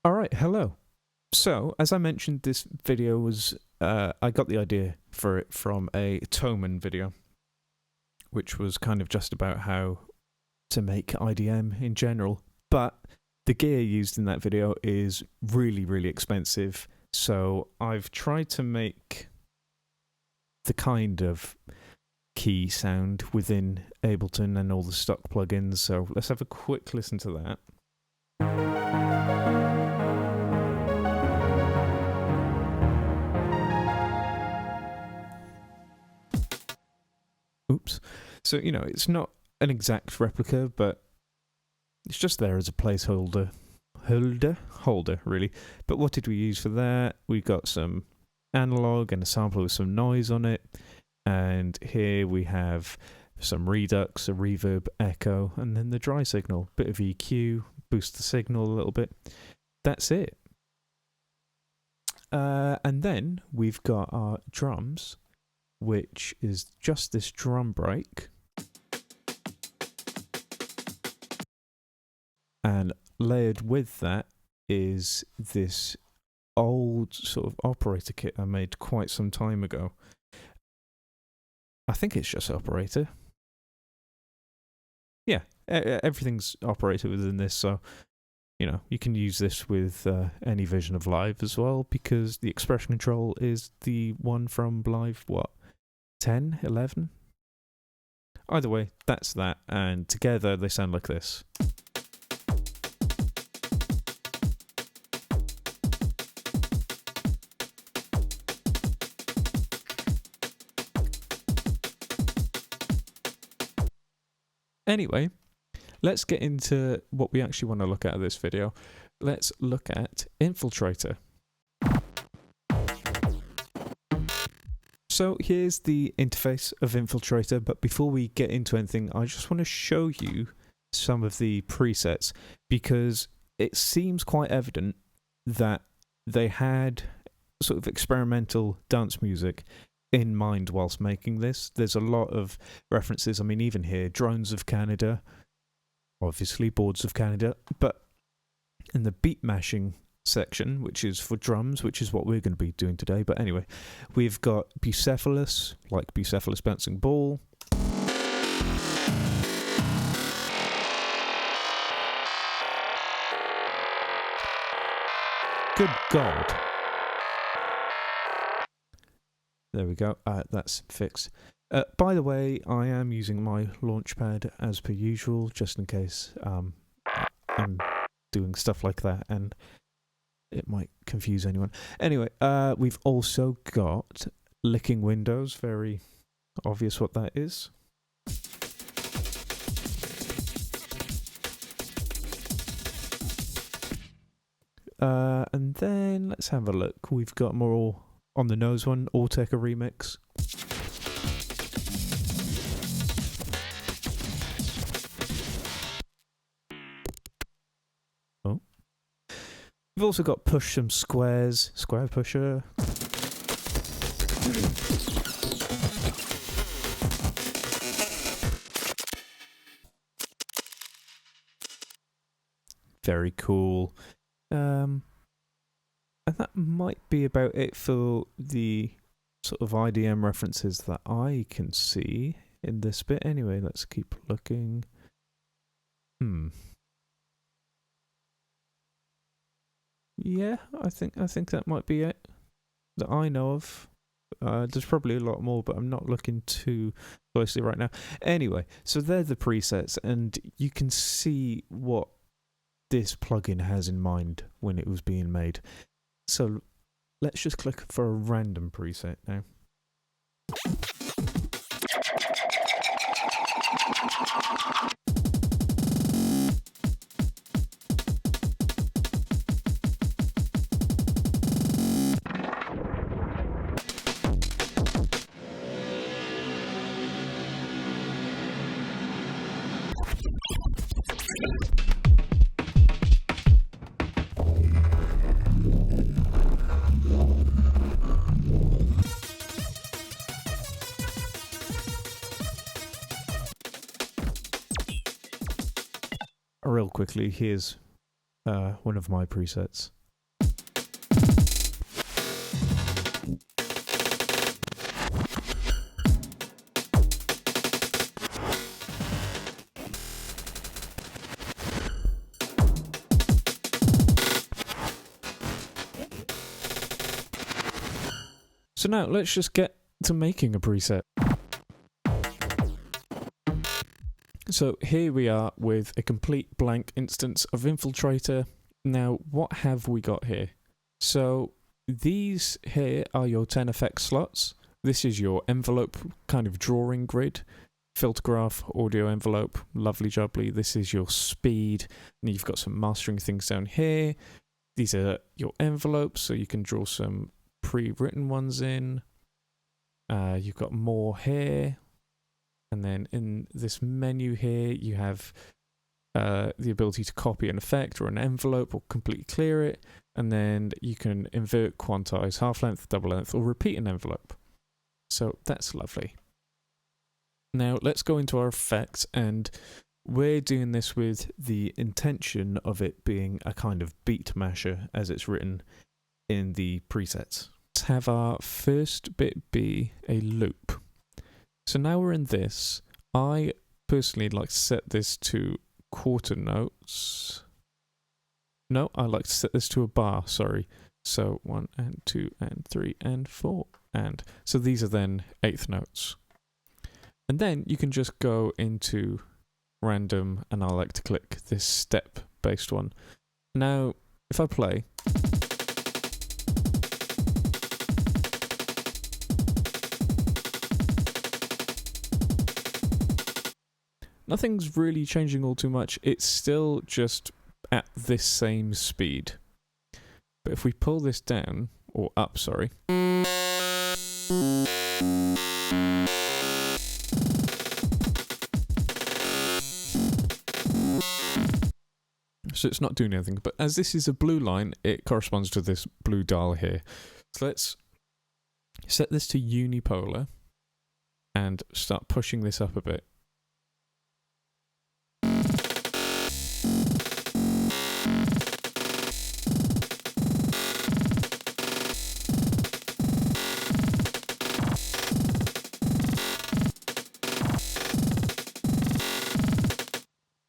Alright, hello. So, as I mentioned, this video was, I got the idea for it from a Toman video, which was kind of just about how to make IDM in general, but the gear used in that video is really, really expensive, so I've tried to make the kind of key sound within Ableton and all the stock plugins, so let's have a quick listen to that. Oops. So, it's not an exact replica, but it's just there as a placeholder. Holder, really. But what did we use for that? We got some analog and a sampler with some noise on it. And here we have some redux, a reverb, echo, and then the dry signal. Bit of EQ, boost the signal a little bit. That's it. And then we've got our drums, which is just this drum break. And layered with that is this old sort of operator kit I made quite some time ago. I think it's just operator. Yeah, everything's operator within this, so you can use this with any version of Live as well, because the expression control is the one from Live, 10, 11? Either way, that's that, and together they sound like this. Anyway, let's get into what we actually want to look at in this video. Let's look at Infiltrator. So here's the interface of Infiltrator, but before we get into anything, I just want to show you some of the presets, because it seems quite evident that they had sort of experimental dance music in mind whilst making this. There's a lot of references, I mean, even here, Drones of Canada, obviously Boards of Canada, but in the beat mashing section, which is for drums, which is what we're going to be doing today, but anyway, we've got Bucephalus, like Bucephalus bouncing ball. Good God. There we go, that's fixed. By the way, I am using my Launchpad as per usual, just in case I'm doing stuff like that and it might confuse anyone. Anyway, we've also got licking windows, very obvious what that is. And then let's have a look. We've got more on the nose one, Auteca remix. Oh. We've also got Push Some Squares, Square Pusher. Very cool. And that might be about it for the sort of IDM references that I can see in this bit. Anyway, let's keep looking. Yeah, I think that might be it that I know of. There's probably a lot more, but I'm not looking too closely right now. Anyway, so they're the presets, and you can see what this plugin has in mind when it was being made. So let's just click for a random preset now. Real quickly, here's one of my presets. So now let's just get to making a preset. So here we are with a complete blank instance of Infiltrator. Now what have we got here? So these here are your 10 effects slots. This is your envelope kind of drawing grid. Filter graph, audio envelope, lovely jubbly. This is your speed, and you've got some mastering things down here. These are your envelopes, so you can draw some pre-written ones in. You've got more here, and then in this menu here you have the ability to copy an effect or an envelope or completely clear it, and then you can invert, quantize, half length, double length, or repeat an envelope. So that's lovely. Now let's go into our effects, and we're doing this with the intention of it being a kind of beat masher as it's written in the presets. Let's have our first bit be a loop. So now we're in this. I personally like to set this to quarter notes. No, I like to set this to a bar, sorry. So 1 and 2 and 3 and 4 and so these are then eighth notes. And then you can just go into random, and I like to click this step based one. Now if I play, nothing's really changing all too much. It's still just at this same speed. But if we pull this down, or up, sorry. So it's not doing anything. But as this is a blue line, it corresponds to this blue dial here. So let's set this to unipolar and start pushing this up a bit.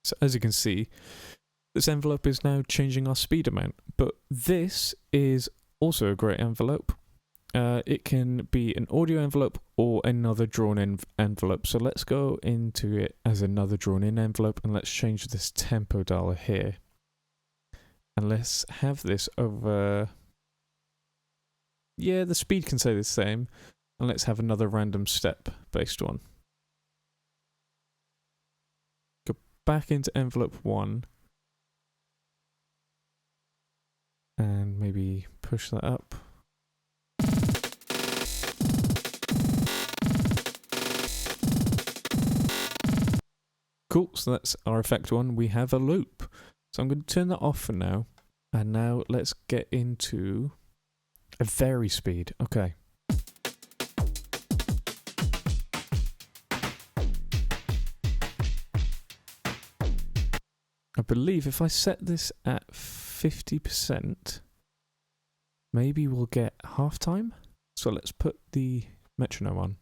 So as you can see, this envelope is now changing our speed amount, but this is also a great envelope. It can be an audio envelope or another drawn-in envelope. So let's go into it as another drawn-in envelope, and let's change this tempo dial here. And let's have this over... Yeah, the speed can stay the same. And let's have another random step based one. Go back into envelope 1. And maybe push that up. Cool, so that's our effect one. We have a loop. So I'm going to turn that off for now. And now let's get into a vary speed. Okay. I believe if I set this at 50%, maybe we'll get halftime. So let's put the metronome on.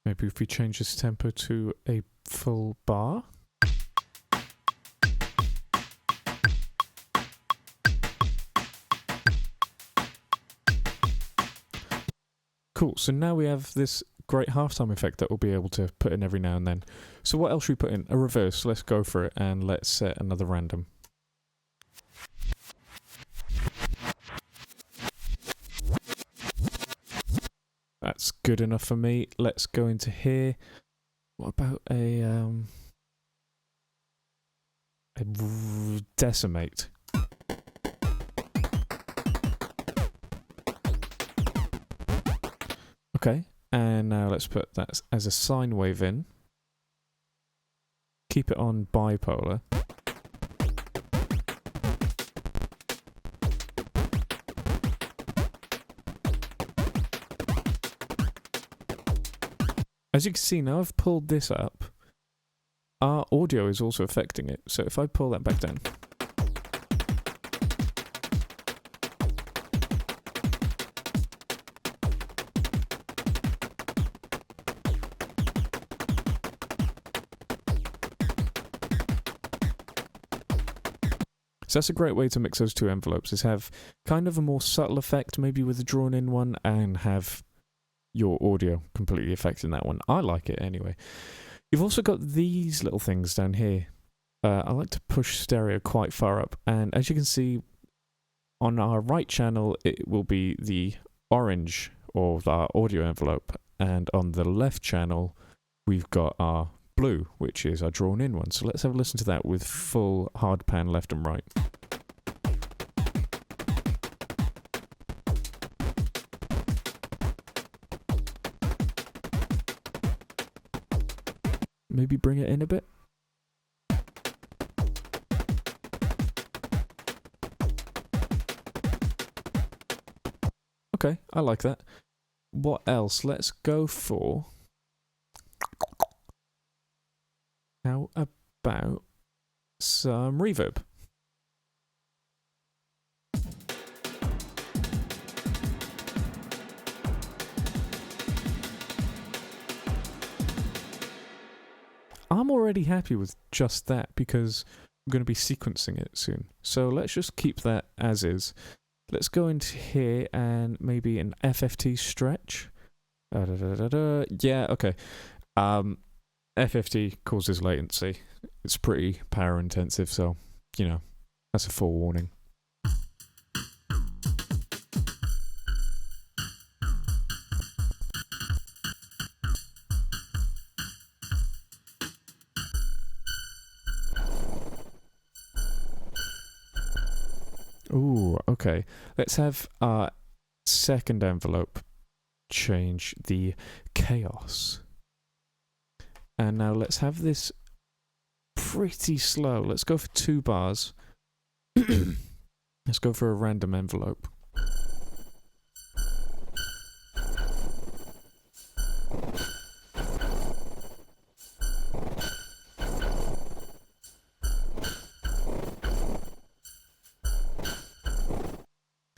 Maybe if we change this tempo to a full bar. Cool, so now we have this great halftime effect that we'll be able to put in every now and then. So what else should we put in? A reverse, let's go for it, and let's set another random. That's good enough for me. Let's go into here. What about a decimate? Okay, and now let's put that as a sine wave in. keep it on bipolar. As you can see now, I've pulled this up. Our audio is also affecting it, so if I pull that back down. So that's a great way to mix those two envelopes, is have kind of a more subtle effect, maybe with a drawn-in one, and have your audio completely affecting that one. I like it anyway. You've also got these little things down here. I like to push stereo quite far up, and as you can see, on our right channel, it will be the orange, or our audio envelope, and on the left channel, we've got our blue, which is our drawn-in one. So let's have a listen to that with full hard pan left and right. Maybe bring it in a bit. Okay, I like that. What else? Let's go for... How about some reverb? I'm already happy with just that because I'm going to be sequencing it soon. So let's just keep that as is. Let's go into here and maybe an FFT stretch. Yeah, okay. FFT causes latency. It's pretty power intensive, so, you know, that's a forewarning. Ooh, okay. Let's have our second envelope change the chaos. And now let's have this pretty slow. Let's go for 2 bars. Let's go for a random envelope.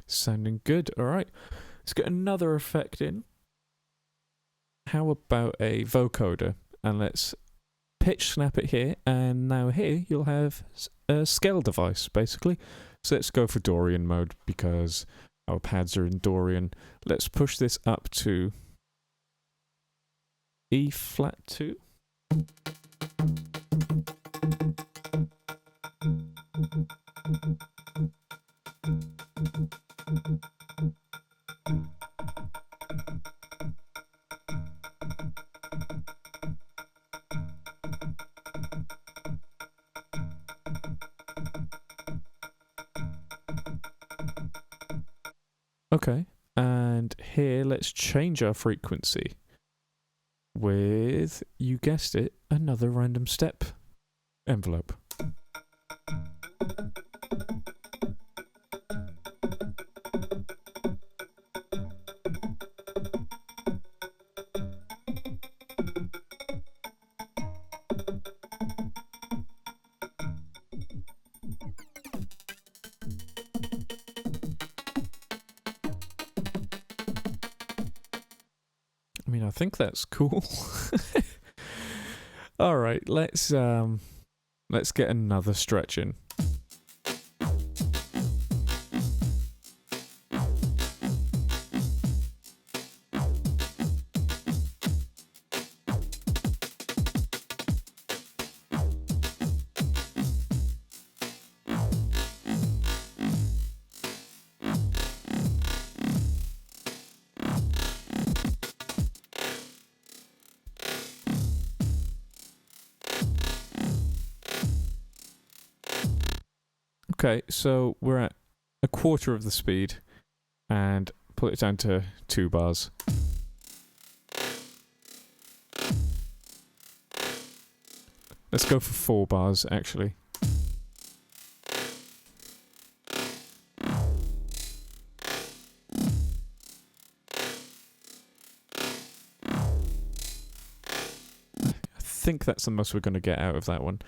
Sounding good. All right. Let's get another effect in. How about a vocoder? And let's pitch snap it here. And now here you'll have a scale device, basically. So let's go for Dorian mode because our pads are in Dorian. Let's push this up to E flat 2. Okay, and here let's change our frequency with, you guessed it, another random step envelope. I mean, I think that's cool. All right, let's get another stretch in. Okay, so we're at a quarter of the speed and put it down to 2 bars. Let's go for 4 bars, actually. I think that's the most we're going to get out of that one.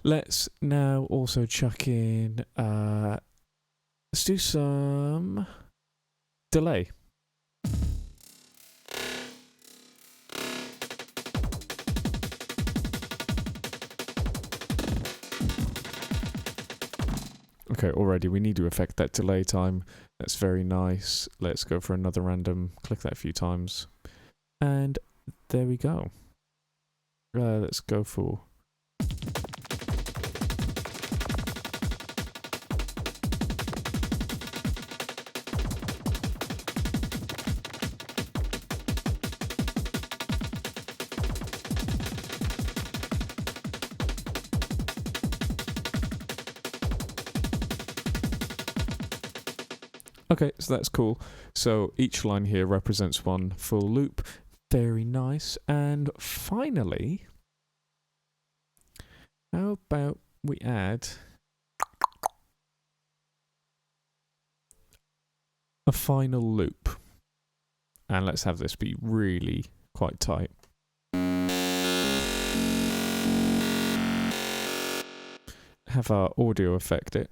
Let's now also chuck in, let's do some delay. Okay, already we need to affect that delay time. That's very nice. Let's go for another random. Click that a few times. And there we go. Let's go for... Okay, so that's cool. So each line here represents one full loop. Very nice. And finally, how about we add a final loop? And let's have this be really quite tight. Have our audio affect it.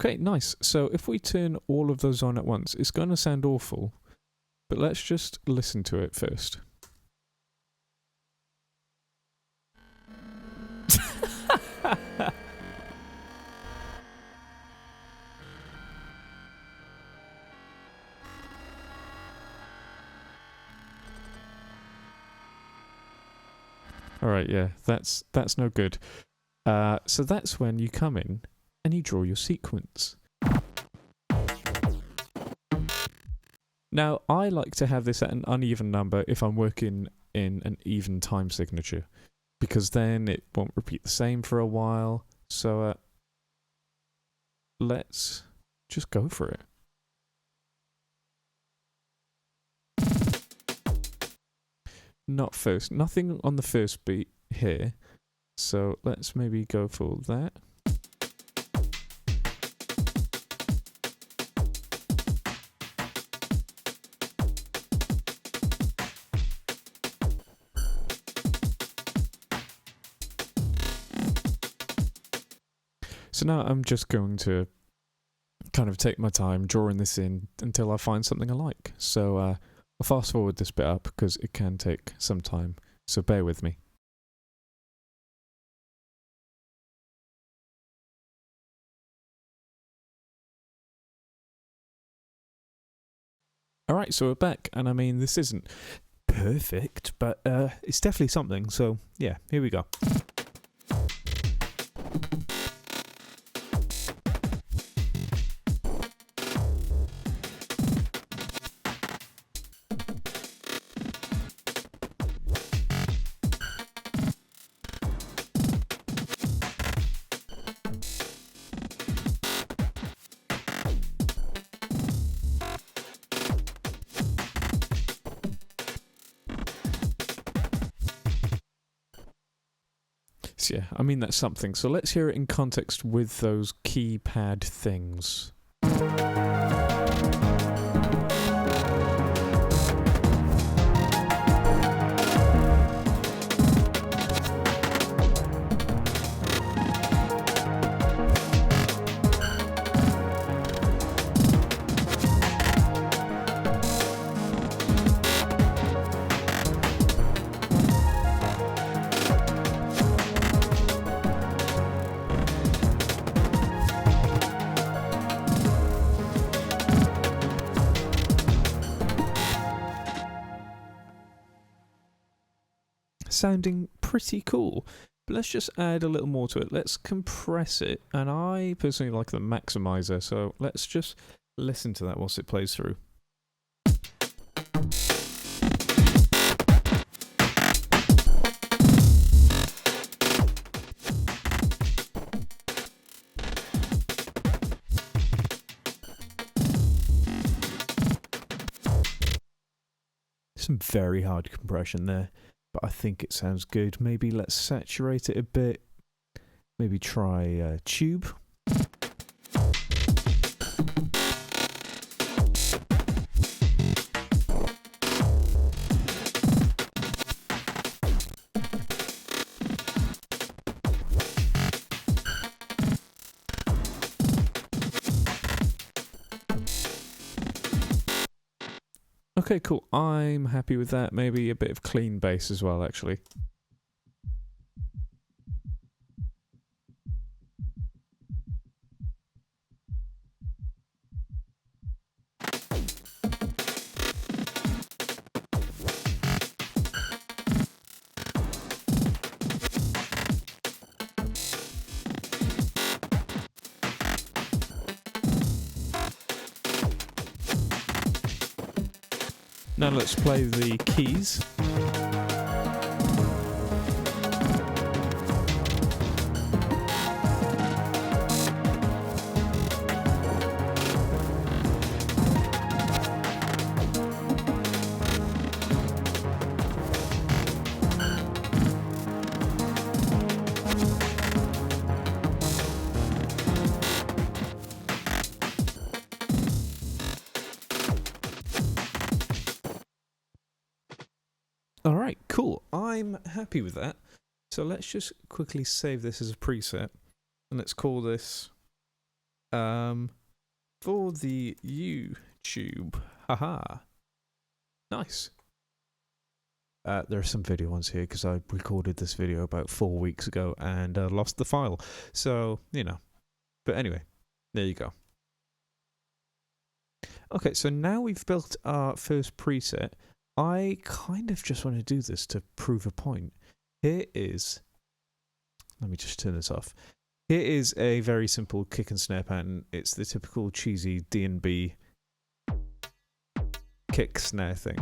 Okay, nice. So if we turn all of those on at once, it's going to sound awful, but let's just listen to it first. Alright, yeah, that's no good. So that's when you come in and you draw your sequence. Now, I like to have this at an uneven number if I'm working in an even time signature, because then it won't repeat the same for a while. So let's just go for it. Not first, nothing on the first beat here. So let's maybe go for that. So now I'm just going to kind of take my time drawing this in until I find something I like. So I'll fast forward this bit up because it can take some time, so bear with me. Alright, so we're back, and I mean, this isn't perfect, but it's definitely something, so yeah, here we go. Yeah, I mean that's something. So let's hear it in context with those keypad things. Sounding pretty cool. But let's just add a little more to it. Let's compress it, and I personally like the maximizer, so let's just listen to that whilst it plays through. Some very hard compression there, but I think it sounds good. Maybe let's saturate it a bit. Maybe try tube. Okay, cool. I'm happy with that. Maybe a bit of clean bass as well, actually. Now let's play the keys. Alright, cool. I'm happy with that. So let's just quickly save this as a preset. And let's call this for the YouTube. Haha. Nice. There are some video ones here because I recorded this video about 4 weeks ago and lost the file. So, you know. But anyway, there you go. Okay, so now we've built our first preset. I kind of just want to do this to prove a point. Here is, let me just turn this off. Here is a very simple kick and snare pattern. It's the typical cheesy D&B kick snare thing.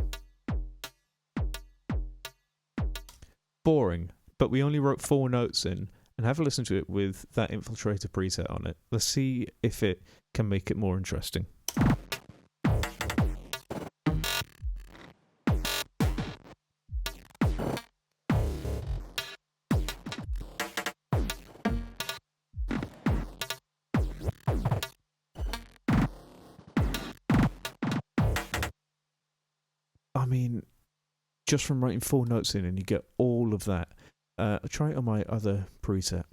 Boring, but we only wrote 4 notes in, and have a listen to it with that Infiltrator preset on it. Let's see if it can make it more interesting. I mean, just from writing 4 notes in and you get all of that. I'll try it on my other preset.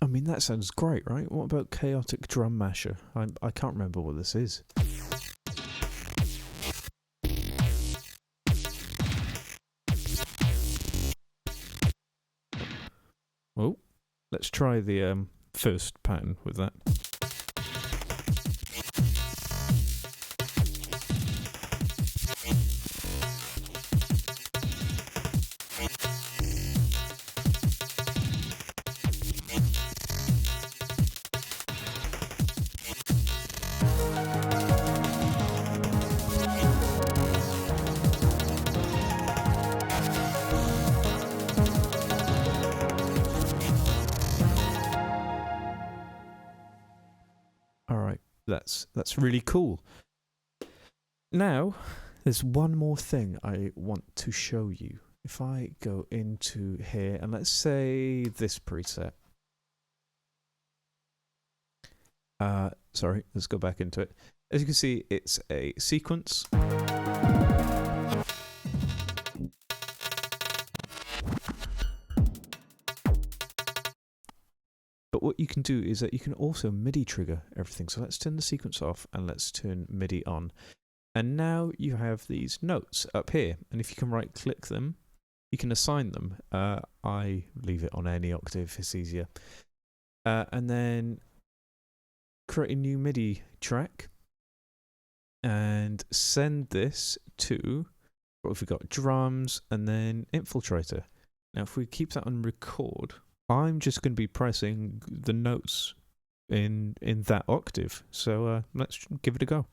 I mean, that sounds great, right? What about Chaotic Drum Masher? I can't remember what this is. Oh, let's try the first pattern with that. That's really cool. Now, there's one more thing I want to show you. If I go into here and let's say this preset. Sorry, let's go back into it. As you can see, it's a sequence. But what you can do is that you can also MIDI trigger everything. So let's turn the sequence off and let's turn MIDI on. And now you have these notes up here. And if you can right click them, you can assign them. I leave it on any octave, it's easier. And then create a new MIDI track and send this to, what have we got, drums and then Infiltrator. Now if we keep that on record, I'm just going to be pressing the notes in that octave. So let's give it a go.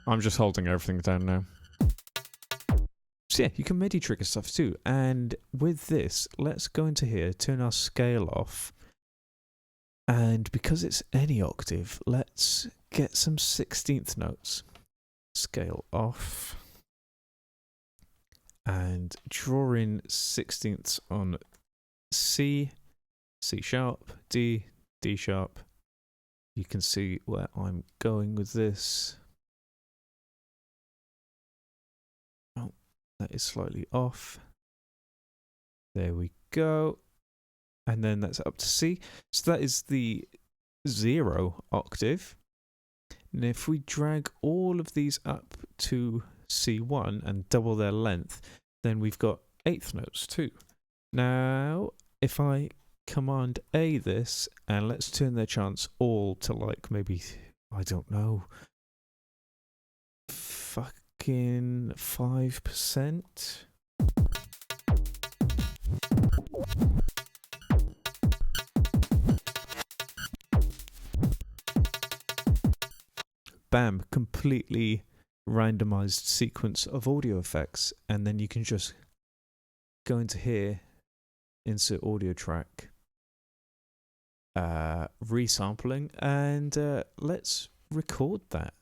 I'm just holding everything down now. So yeah, you can MIDI trigger stuff too. And with this, let's go into here, turn our scale off. And because it's any octave, let's get some 16th notes. Scale off. And draw in 16ths on C, C sharp, D, D sharp. You can see where I'm going with this. That is slightly off. There we go. And then that's up to C. So that is the 0 octave. And if we drag all of these up to C1 and double their length, then we've got 8th notes too. Now, if I Command A this, and let's turn their chants all to like maybe, I don't know, 5%. Bam, completely randomized sequence of audio effects, and then you can just go into here, insert audio track, resampling, and let's record that.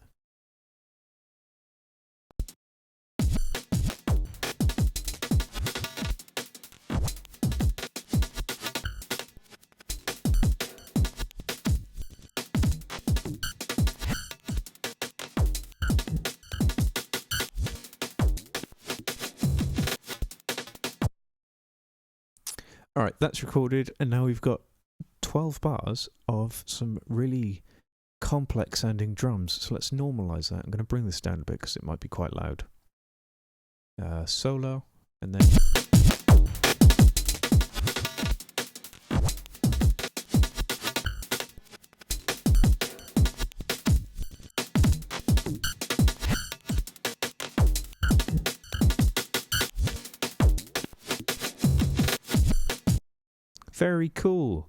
Alright, that's recorded, and now we've got 12 bars of some really complex sounding drums. So let's normalize that. I'm going to bring this down a bit because it might be quite loud. Solo, and then... Very cool.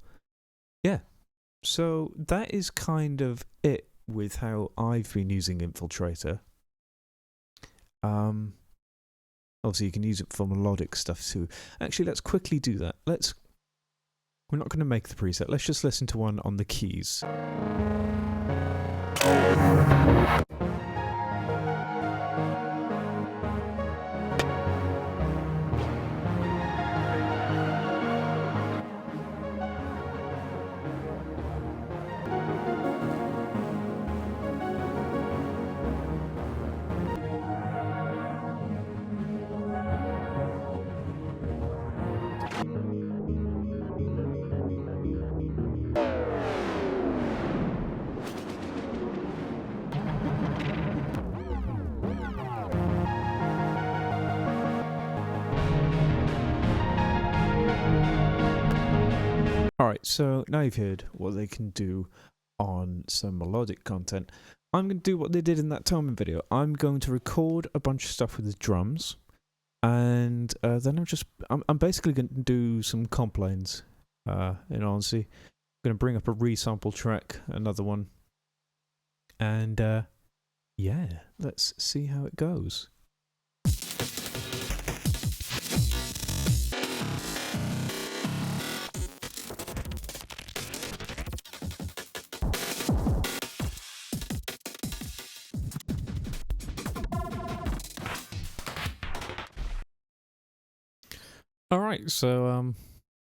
Yeah, so that is kind of it with how I've been using Infiltrator. Obviously you can use it for melodic stuff too. Actually, let's quickly do that. We're not going to make the preset. Let's just listen to one on the keys. Alright, so now you've heard what they can do on some melodic content. I'm going to do what they did in that timing video. I'm going to record a bunch of stuff with the drums, and then I'm basically going to do some comp lines, in honesty. I'm going to bring up a resample track, another one, and yeah, let's see how it goes. Alright, so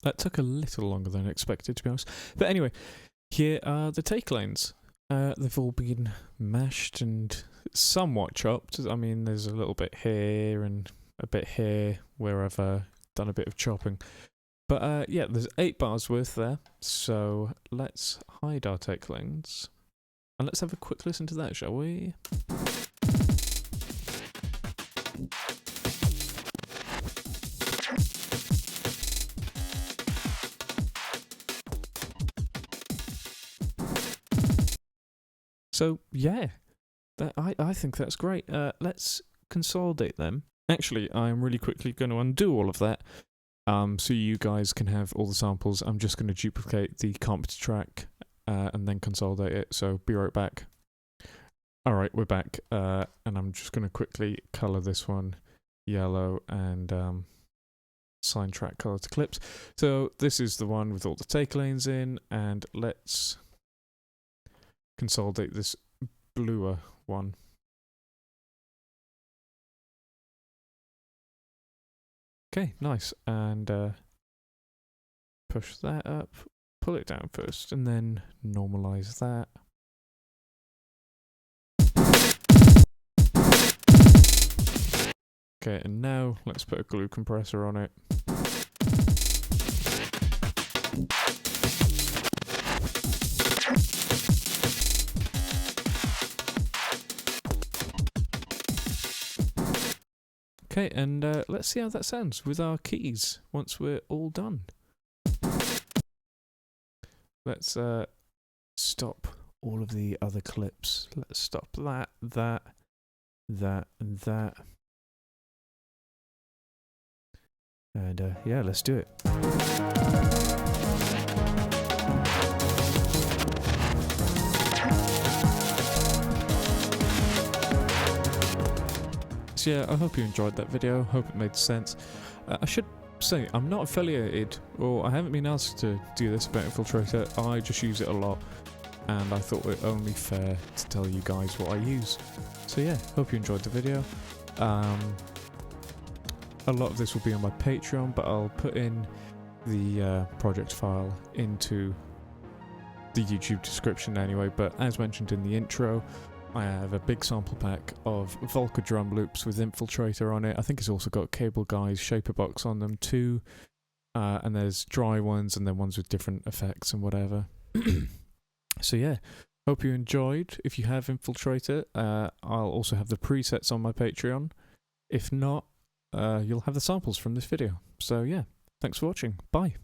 that took a little longer than expected, to be honest. But anyway, here are the take lanes. They've all been mashed and somewhat chopped. I mean, there's a little bit here and a bit here where I've done a bit of chopping. But yeah, there's 8 bars worth there. So let's hide our take lanes. And let's have a quick listen to that, shall we? So yeah, I think that's great. Let's consolidate them. Actually, I'm really quickly going to undo all of that, so you guys can have all the samples. I'm just going to duplicate the comp track and then consolidate it. So be right back. All right, we're back, and I'm just going to quickly color this one yellow and assign track color to clips. So this is the one with all the take lanes in, and let's consolidate this bluer one. Okay, nice. And push that up, pull it down first, and then normalize that. Okay, and now let's put a glue compressor on it. Okay, and let's see how that sounds with our keys once we're all done. Let's stop all of the other clips. Let's stop that, that, and that. And yeah, let's do it. So yeah, I hope you enjoyed that video, hope it made sense. I should say, I'm not affiliated, or I haven't been asked to do this about Infiltrator. I just use it a lot, and I thought it only fair to tell you guys what I use. So yeah, hope you enjoyed the video. A lot of this will be on my Patreon, but I'll put in the project file into the YouTube description anyway. But as mentioned in the intro, I have a big sample pack of Volca drum loops with Infiltrator on it. I think it's also got Cable Guy's Shaper Box on them too. And there's dry ones and then ones with different effects and whatever. So yeah, hope you enjoyed. If you have Infiltrator, I'll also have the presets on my Patreon. If not, you'll have the samples from this video. So yeah, thanks for watching. Bye.